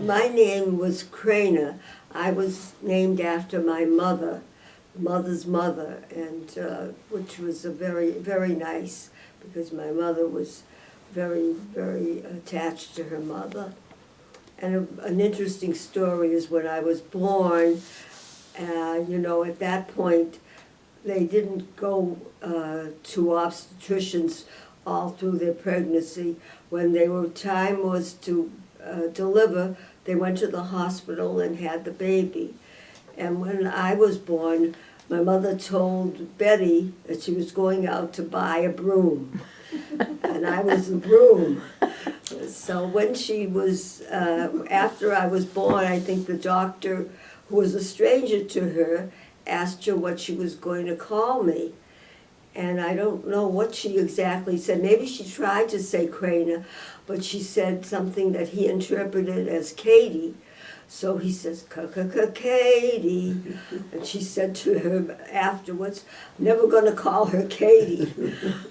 My name was Craner. I was named after my mother's mother, and which was a very nice, because my mother was very attached to her mother. And an interesting story is when I was born, at that point, they didn't go to obstetricians all through their pregnancy. When time was to deliver, they went to the hospital and had the baby. And when I was born, my mother told Betty that she was going out to buy a broom. And I was the broom. So when she was, after I was born, I think the doctor, who was a stranger to her, asked her what she was going to call me. And I don't know what she exactly said. Maybe she tried to say Craner, but she said something that he interpreted as Katie. So he says, Katie. And she said to her afterwards, never gonna call her Katie.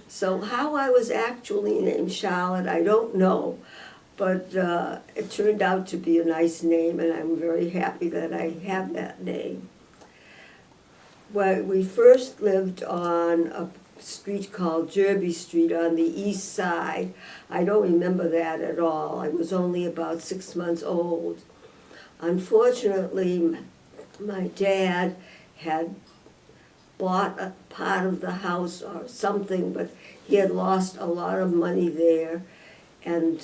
So how I was actually named Charlotte, I don't know. But it turned out to be a nice name, and I'm very happy that I have that name. Well, we first lived on a street called Derby Street on the east side. I don't remember that at all. I was only about 6 months old. Unfortunately, my dad had bought a part of the house or something, but he had lost a lot of money there, and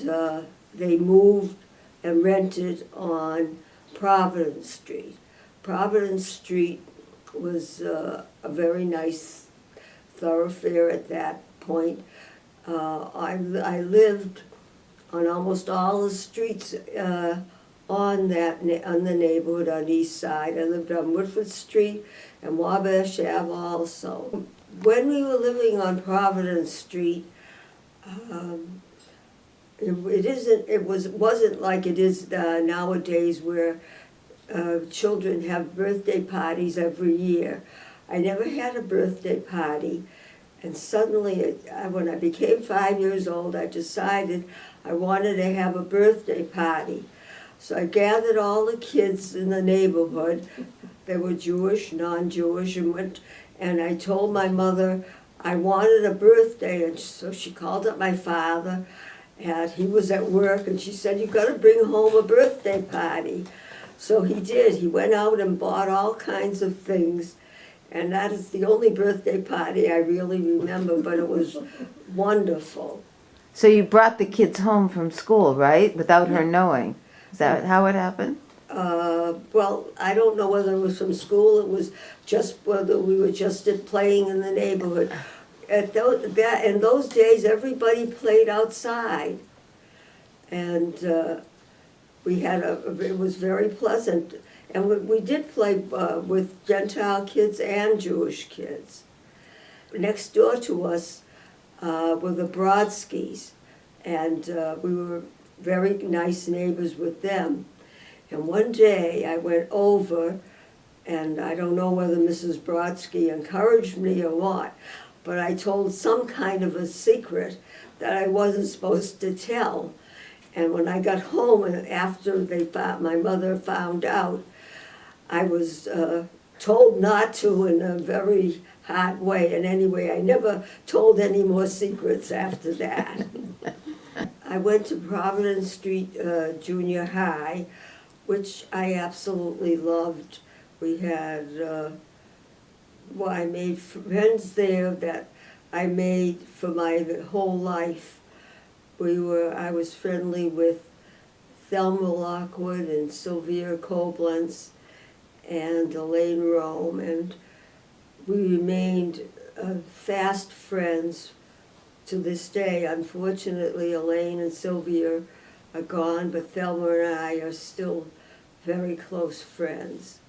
they moved and rented on Providence Street. Providence Street was a very nice thoroughfare at that point. I lived on almost all the streets on the neighborhood on the east side. I lived on Woodford Street and Wabash Ave also. When we were living on Providence Street, it wasn't like it is nowadays, where children have birthday parties every year. I never had a birthday party, and suddenly, when I became 5 years old, I decided I wanted to have a birthday party. So I gathered all the kids in the neighborhood. They were Jewish, non-Jewish, and I told my mother I wanted a birthday, and so she called up my father, and he was at work, and she said, "You've got to bring home a birthday party." So he did. He went out and bought all kinds of things, and that is the only birthday party I really remember, but it was wonderful. So you brought the kids home from school, right? Without her knowing. Is that how it happened? Well, I don't know whether it was from school, it was just whether we were just playing in the neighborhood. In those days, everybody played outside, and it was very pleasant. And we did play with Gentile kids and Jewish kids. Next door to us were the Brodskys, and we were very nice neighbors with them. And one day I went over, and I don't know whether Mrs. Brodsky encouraged me or what, but I told some kind of a secret that I wasn't supposed to tell. And when I got home, and after my mother found out, I was told not to in a very hard way. And anyway, I never told any more secrets after that. I went to Providence Street Junior High, which I absolutely loved. We had, I made friends there that I made for my whole life. I was friendly with Thelma Lockwood and Sylvia Koblenz and Elaine Rome, and we remained fast friends to this day. Unfortunately, Elaine and Sylvia are gone, but Thelma and I are still very close friends.